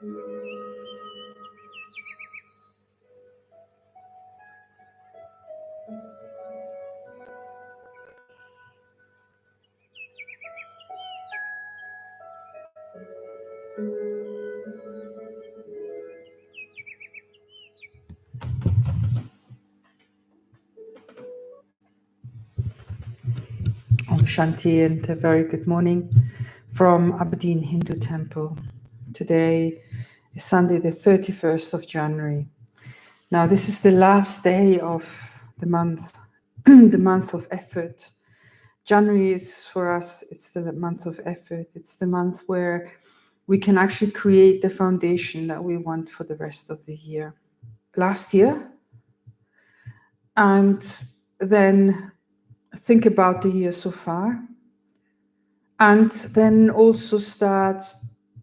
Om Shanti and a very good morning from Aberdeen.Hindu Temple. Today is Sunday the 31st of January. Now this is the last day of the month, the month of effort. January is for us, it's the month of effort. It's the month where we can actually create the foundation that we want for the rest of the year. Last year, and then think about the year so far. And then also start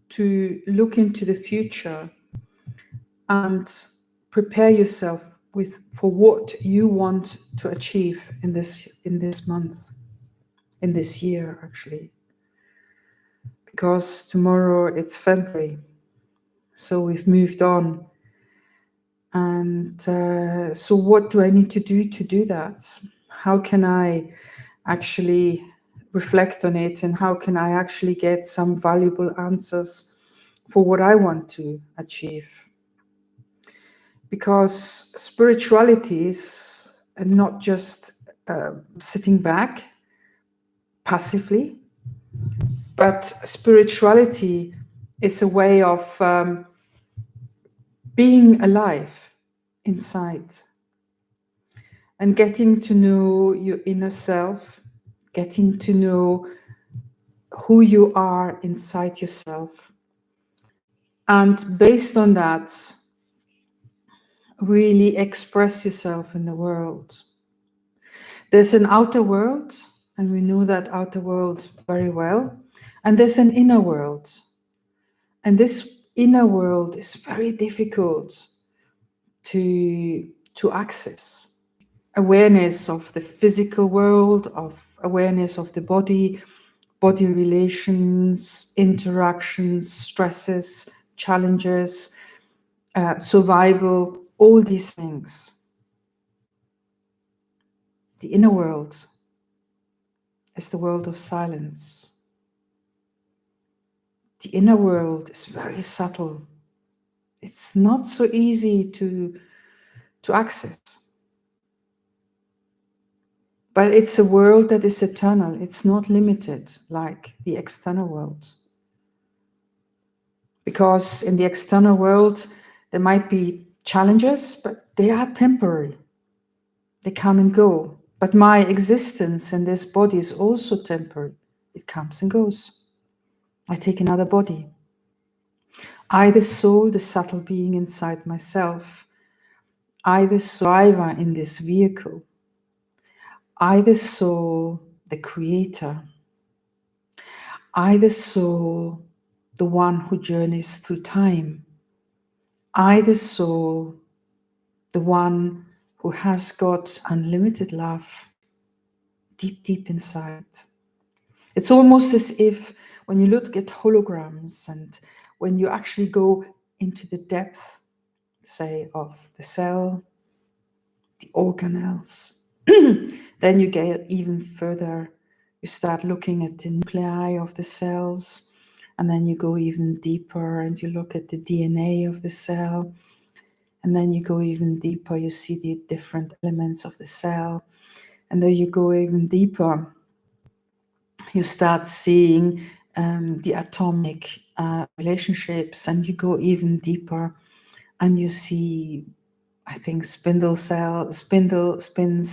to look into the future and prepare yourself for what you want to achieve in this month, in this year actually. Because tomorrow it's February, so we've moved on. And so what do I need to do that? How can I actually reflect on it, and how can I actually get some valuable answers for what I want to achieve? Because spirituality is not just sitting back passively, but spirituality is a way of being alive inside and getting to know your inner self, getting to know who you are inside yourself. And based on that, really express yourself in the world. There's an outer world, and we know that outer world very well. And there's an inner world. And this inner world is very difficult to access. Awareness of the physical world, of awareness of the body relations, interactions, stresses, challenges, survival, all these things. The inner world is the world of silence. The inner world is very subtle. It's not so easy to access. But it's a world that is eternal. It's not limited like the external world. Because in the external world, there might be challenges, but they are temporary. They come and go. But my existence in this body is also temporary. It comes and goes. I take another body. I, the soul, the subtle being inside myself. I, the survivor in this vehicle. I, the soul, the creator. I, the soul, the one who journeys through time. I, the soul, the one who has got unlimited love deep, deep inside. It's almost as if when you look at holograms and when you actually go into the depth, say, of the cell, the organelles, then you get even further. You start looking at the nuclei of the cells, and then you go even deeper and you look at the DNA of the cell. And then you go even deeper, you see the different elements of the cell. And then you go even deeper, you start seeing the atomic relationships, and you go even deeper and you see, I think, spins,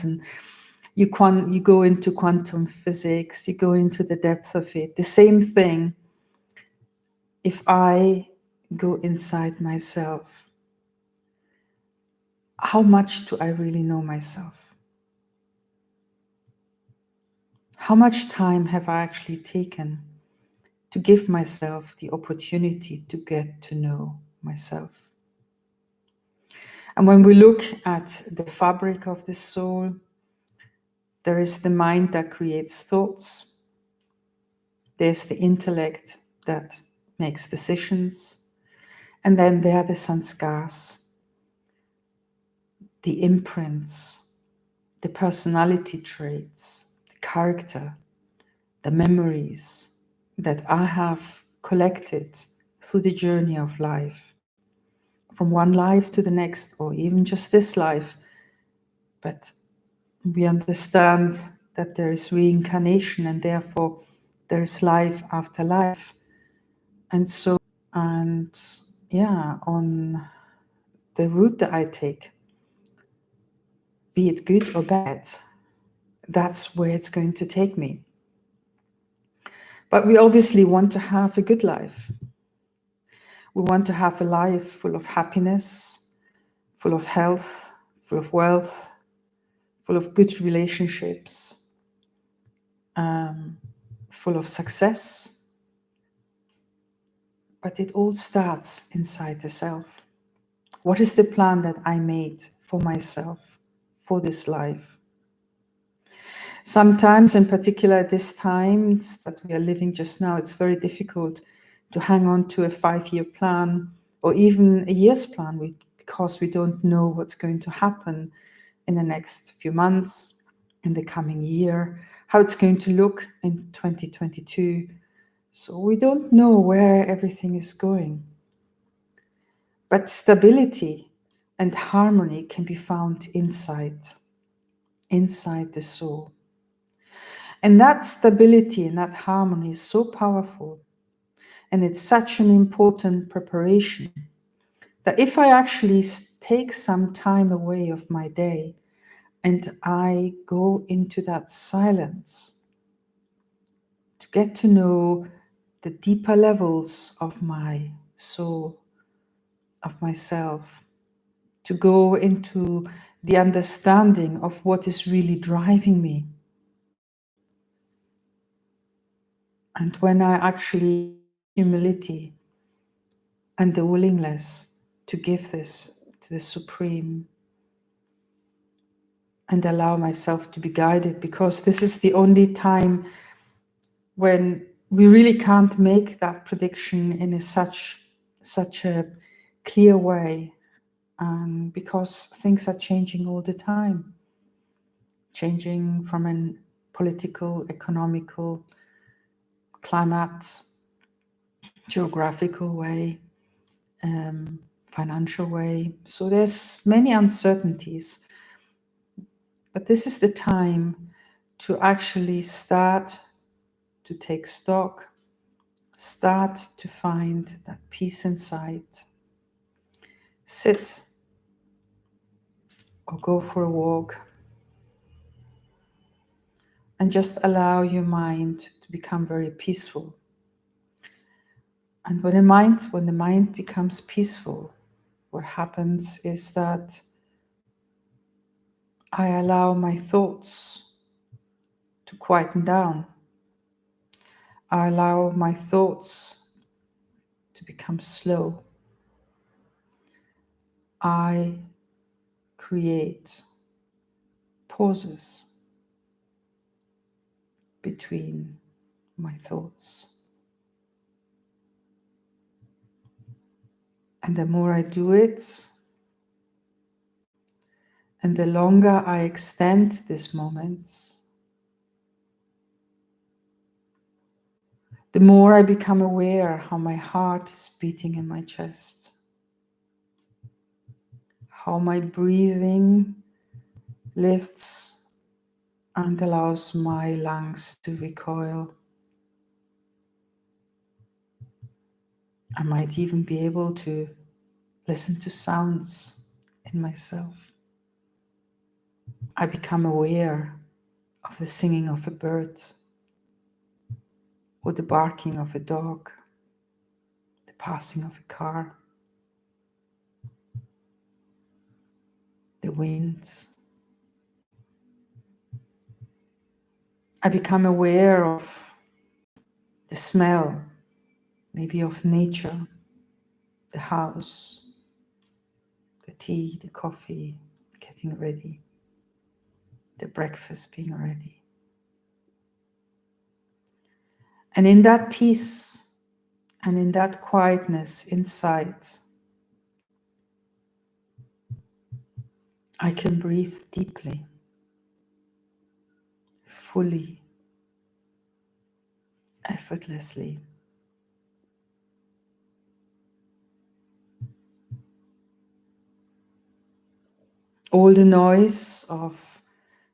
and you go into quantum physics, you go into the depth of it. The same thing, if I go inside myself, how much do I really know myself? How much time have I actually taken to give myself the opportunity to get to know myself? And when we look at the fabric of the soul, there is the mind that creates thoughts. There's the intellect that makes decisions. And then there are the sanskars, the imprints, the personality traits, the character, the memories that I have collected through the journey of life, from one life to the next, or even just this life. But we understand that there is reincarnation and therefore there is life after life. And so, and yeah, on the route that I take, be it good or bad, that's where it's going to take me. But we obviously want to have a good life. We want to have a life full of happiness, full of health, full of wealth, full of good relationships, full of success. But it all starts inside the self. What is the plan that I made for myself for this life? Sometimes, in particular at this time that we are living just now, it's very difficult to hang on to a 5-year plan or even a year's plan because we don't know what's going to happen in the next few months, in the coming year, how it's going to look in 2022. So we don't know where everything is going. But stability and harmony can be found inside the soul. And that stability and that harmony is so powerful. And it's such an important preparation that if I actually take some time away of my day and I go into that silence to get to know the deeper levels of my soul, of myself, to go into the understanding of what is really driving me. And when I actually humility and the willingness to give this to the Supreme and allow myself to be guided, because this is the only time when we really can't make that prediction in such a clear way, because things are changing all the time, changing from a political, economical, climate, geographical way, financial way. So there's many uncertainties, but this is the time to actually start to take stock, start to find that peace inside. Sit or go for a walk and just allow your mind to become very peaceful. And when the mind becomes peaceful, what happens is that I allow my thoughts to quieten down. I allow my thoughts to become slow. I create pauses between my thoughts. And the more I do it, and the longer I extend these moments, the more I become aware how my heart is beating in my chest, how my breathing lifts and allows my lungs to recoil. I might even be able to listen to sounds in myself. I become aware of the singing of a bird or the barking of a dog, the passing of a car, the winds. I become aware of the smell, maybe of nature, the house, the tea, the coffee, getting ready, the breakfast being ready. And in that peace and in that quietness inside, I can breathe deeply, fully, effortlessly. All the noise of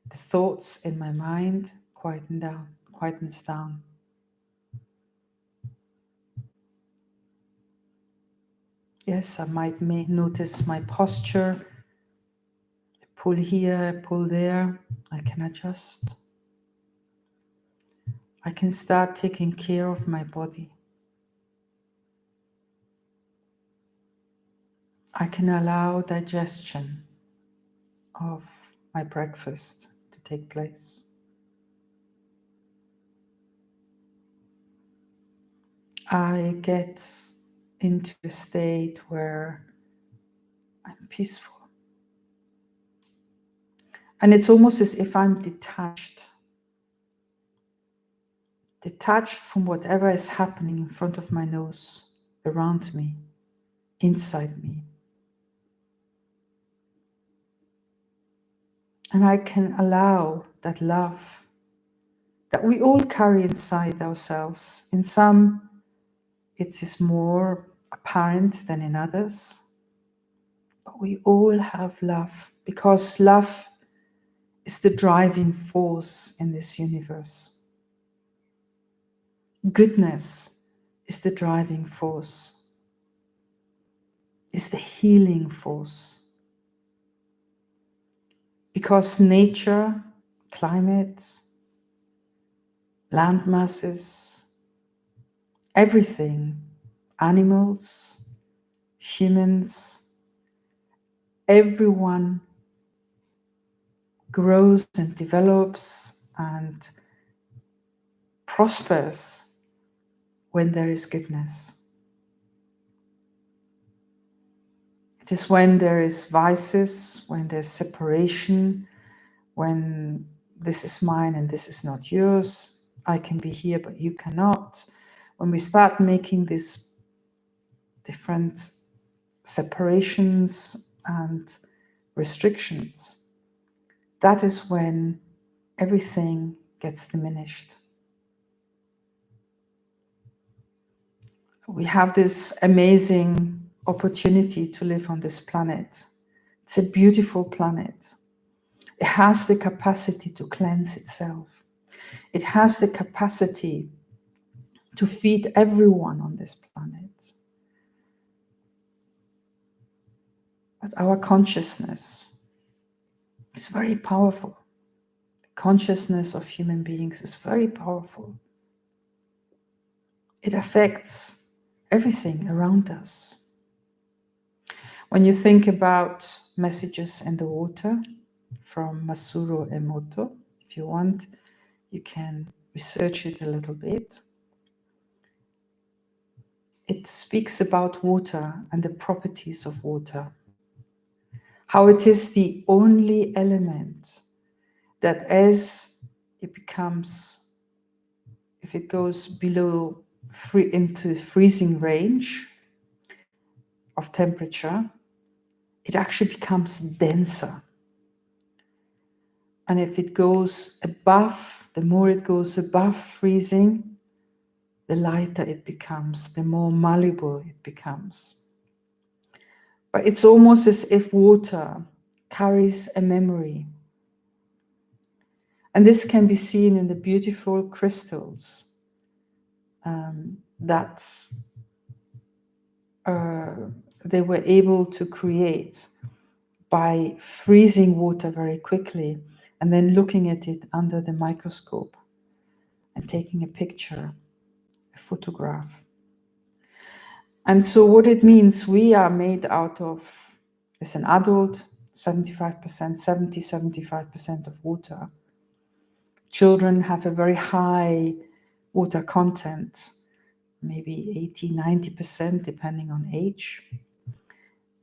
the thoughts in my mind quietens down. Yes, I might notice my posture. I pull here, I pull there. I can adjust. I can start taking care of my body. I can allow digestion of my breakfast to take place. I get into a state where I'm peaceful. And it's almost as if I'm detached from whatever is happening in front of my nose, around me, inside me. And I can allow that love that we all carry inside ourselves. In some, it is more apparent than in others. But we all have love because love is the driving force in this universe. Goodness is the driving force, is the healing force. Because nature, climate, land masses, everything, animals, humans, everyone grows and develops and prospers when there is goodness. It is when there is vices, when there's separation, when this is mine and this is not yours, I can be here but you cannot. When we start making these different separations and restrictions, that is when everything gets diminished. We have this amazing opportunity to live on this planet. It's a beautiful planet. It has the capacity to cleanse itself. It has the capacity to feed everyone on this planet. But our consciousness is very powerful. The consciousness of human beings is very powerful. It affects everything around us. When you think about messages in the water from Masaru Emoto, if you want, you can research it a little bit. It speaks about water and the properties of water. How it is the only element that as it becomes, if it goes below into freezing range of temperature, it actually becomes denser. And if it goes above, the more it goes above freezing, the lighter it becomes, the more malleable it becomes. But it's almost as if water carries a memory. And this can be seen in the beautiful crystals that they were able to create by freezing water very quickly and then looking at it under the microscope and taking a picture, a photograph. And so what it means, we are made out of, as an adult, 75% of water. Children have a very high water content, maybe 80-90% depending on age.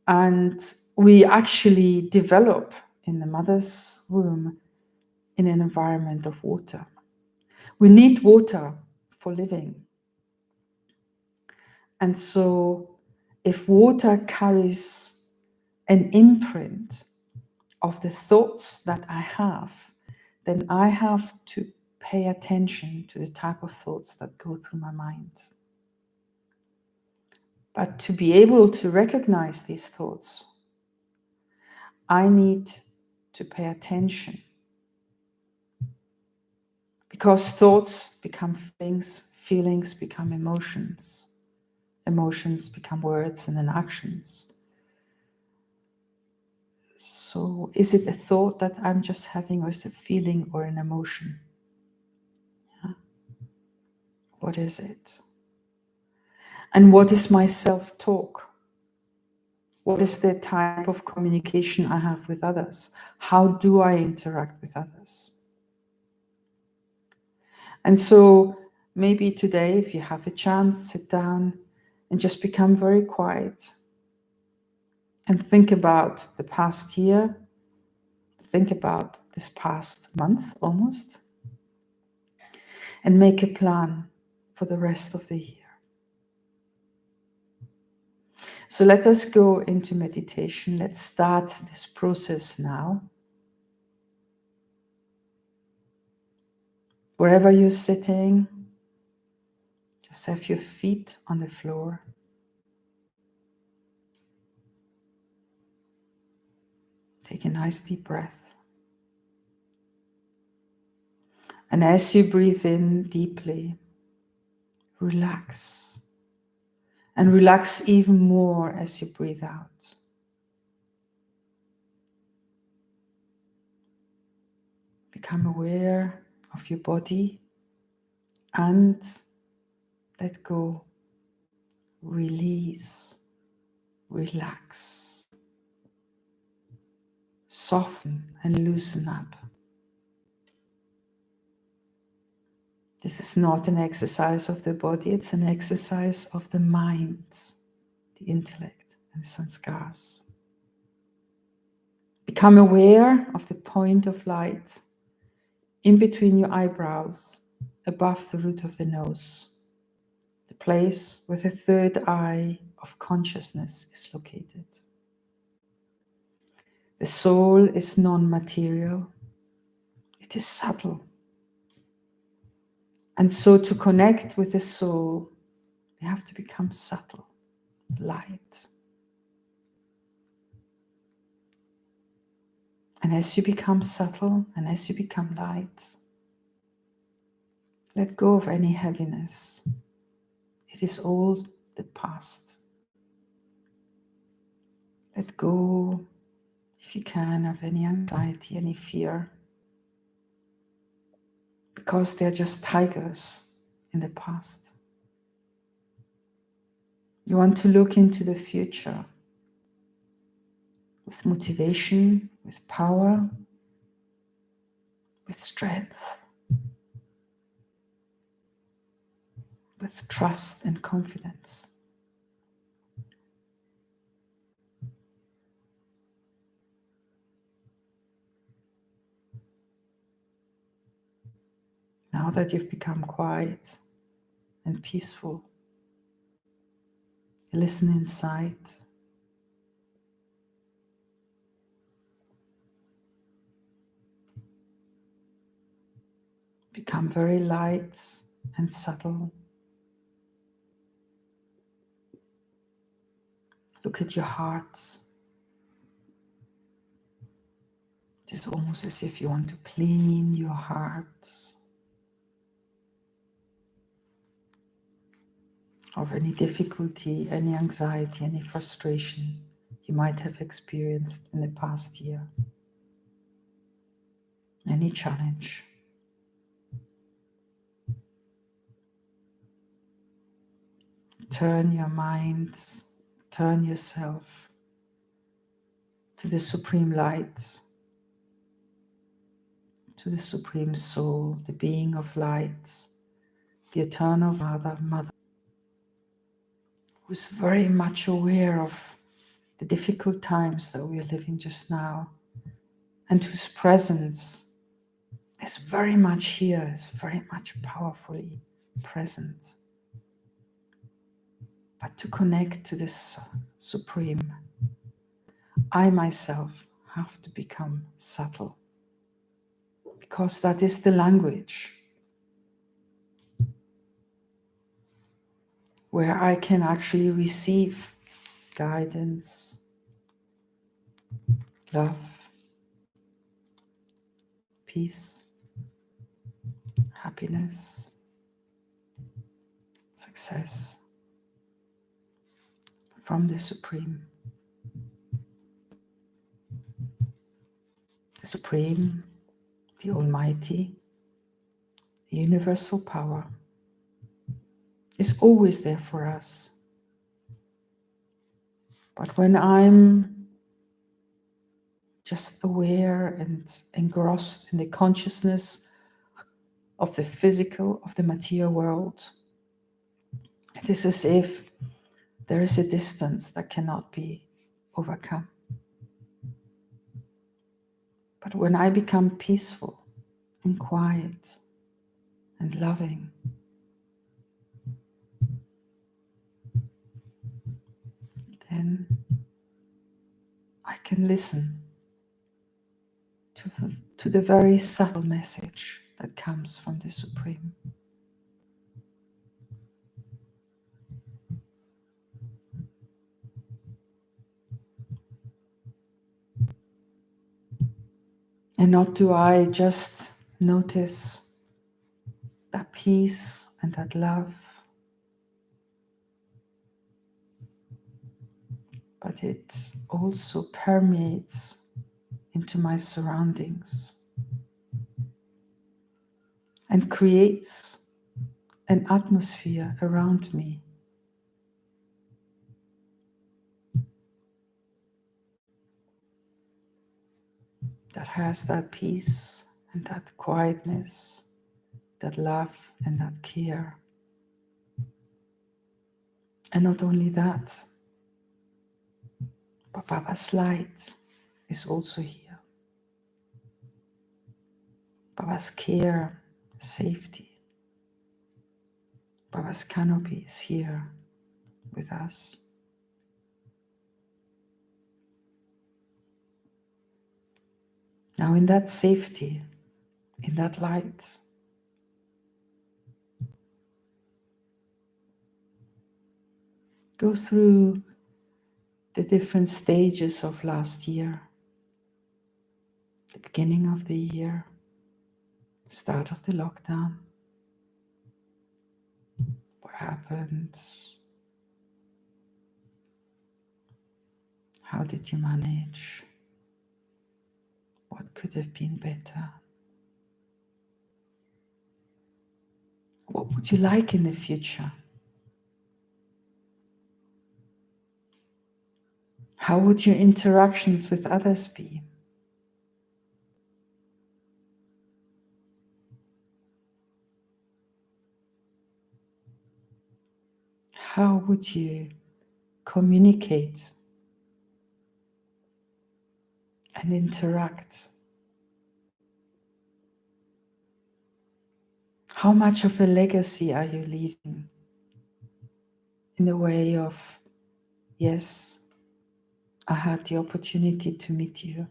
And we actually develop in the mother's womb in an environment of water. We need water for living. And so if water carries an imprint of the thoughts that I have, then I have to pay attention to the type of thoughts that go through my mind. But to be able to recognize these thoughts, I need to pay attention, because thoughts become feelings, feelings become emotions, emotions become words and then actions. So is it a thought that I'm just having, or is it a feeling or an emotion? Yeah. What is it? And what is my self-talk? What is the type of communication I have with others? How do I interact with others? And so maybe today, if you have a chance, sit down and just become very quiet and think about the past year, think about this past month almost, and make a plan for the rest of the year. So let us go into meditation. Let's start this process now. Wherever you're sitting, just have your feet on the floor. Take a nice deep breath. And as you breathe in deeply, relax. And relax even more as you breathe out. Become aware of your body and let go. Release. Relax. Soften and loosen up. This is not an exercise of the body, it's an exercise of the mind, the intellect, and sanskars. Become aware of the point of light in between your eyebrows, above the root of the nose, the place where the third eye of consciousness is located. The soul is non-material, it is subtle. And so to connect with the soul, we have to become subtle, light. And as you become subtle and as you become light, let go of any heaviness. It is all the past. Let go, if you can, of any anxiety, any fear, because they're just tigers in the past. You want to look into the future with motivation, with power, with strength, with trust and confidence. Now that you've become quiet and peaceful, listen inside. Become very light and subtle. Look at your heart. It is almost as if you want to clean your heart of any difficulty, any anxiety, any frustration you might have experienced in the past year. Any challenge. Turn your minds, turn yourself to the Supreme Light, to the Supreme Soul, the being of light, the eternal Mother, who is very much aware of the difficult times that we are living just now, and whose presence is very much here, is very much powerfully present. But to connect to this Supreme, I myself have to become subtle, because that is the language where I can actually receive guidance, love, peace, happiness, success from the Supreme. The Supreme, the Almighty, the universal power is always there for us. But when I'm just aware and engrossed in the consciousness of the physical, of the material world, it is as if there is a distance that cannot be overcome. But when I become peaceful and quiet and loving, then I can listen to the very subtle message that comes from the Supreme. And not do I just notice that peace and that love, but it also permeates into my surroundings and creates an atmosphere around me that has that peace and that quietness, that love and that care. And not only that, but Baba's light is also here. Baba's care, safety. Baba's canopy is here with us. Now in that safety, in that light, go through the different stages of last year, the beginning of the year, start of the lockdown. What happened? How did you manage? What could have been better? What would you like in the future? How would your interactions with others be? How would you communicate and interact? How much of a legacy are you leaving in the way of, yes, I had the opportunity to meet you,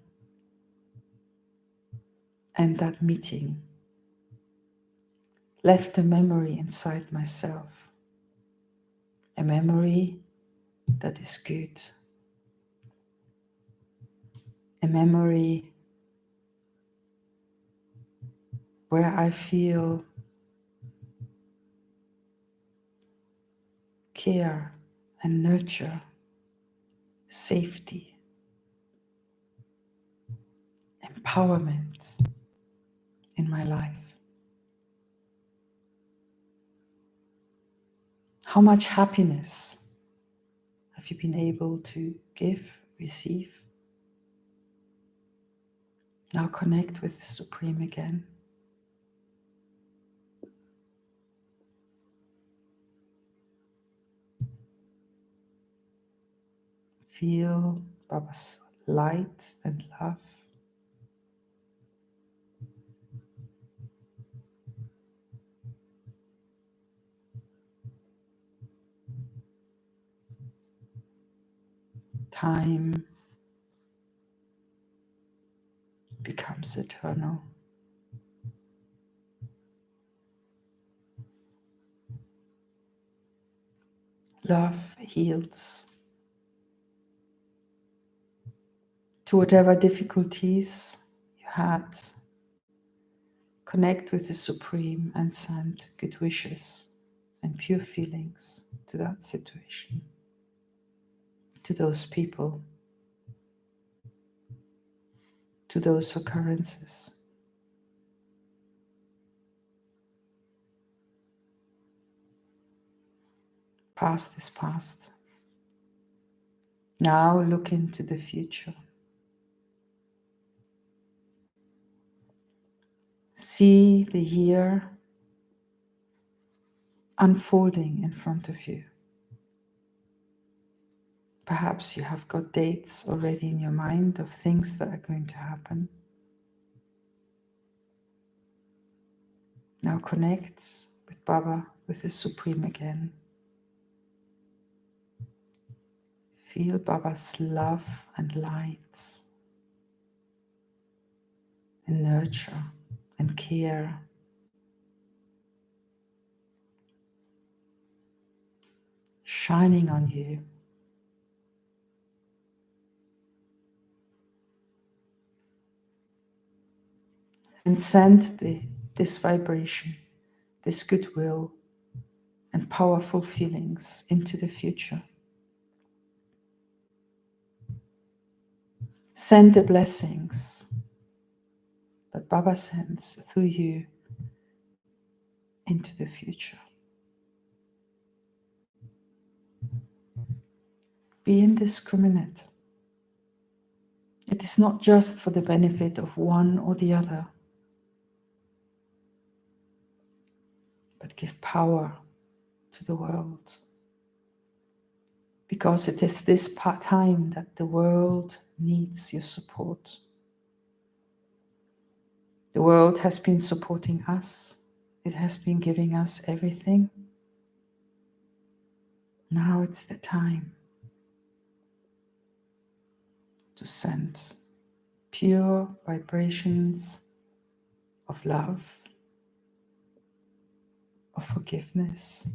and that meeting left a memory inside myself, a memory that is good, a memory where I feel care and nurture, safety, empowerment in my life. How much happiness have you been able to give, receive? Now connect with the Supreme again. Feel Baba's light and love. Time becomes eternal. Love heals. To whatever difficulties you had, connect with the Supreme and send good wishes and pure feelings to that situation, to those people, to those occurrences. Past is past. Now look into the future. See the year unfolding in front of you. Perhaps you have got dates already in your mind of things that are going to happen. Now connect with Baba, with the Supreme again. Feel Baba's love and light and nurture and care. Shining on you. And send this vibration, this goodwill and powerful feelings into the future. Send the blessings that Baba sends through you into the future. Be indiscriminate. It is not just for the benefit of one or the other, but give power to the world. Because it is this time that the world needs your support. The world has been supporting us. It has been giving us everything. Now it's the time to send pure vibrations of love, of forgiveness,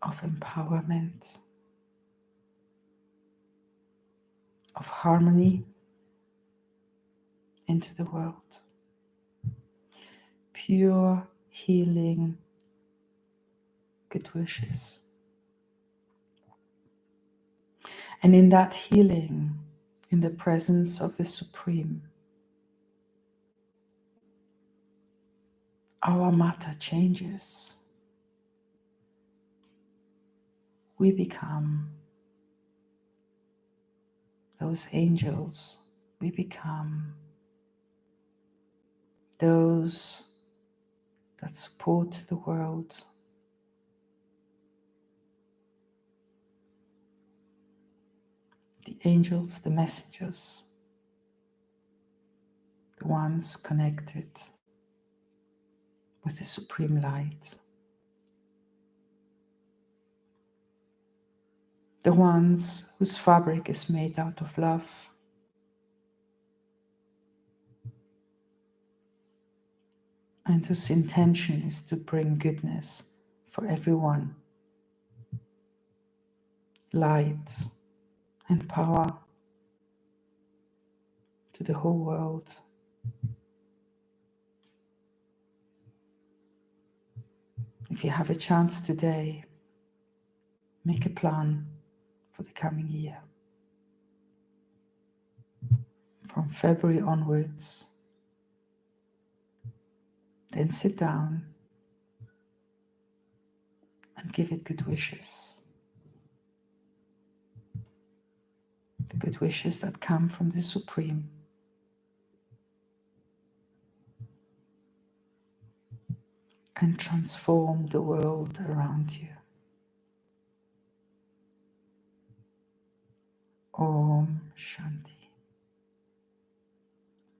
of empowerment, of harmony into the world. Pure healing, good wishes. And in that healing, in the presence of the Supreme, our matter changes. We become those angels. We become those that support the world. The angels, the messengers, the ones connected with the Supreme Light. The ones whose fabric is made out of love. And whose intention is to bring goodness for everyone. Light and power to the whole world. If you have a chance today, make a plan for the coming year. From February onwards, then sit down and give it good wishes. The good wishes that come from the Supreme. And transform the world around you. Om Shanti.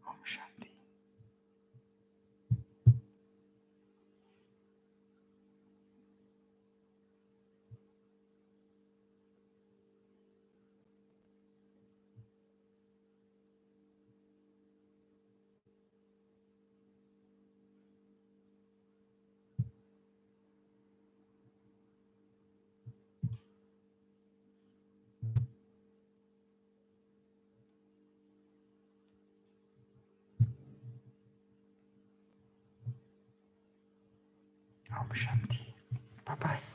Om Shanti. Om Shanti. Bye bye.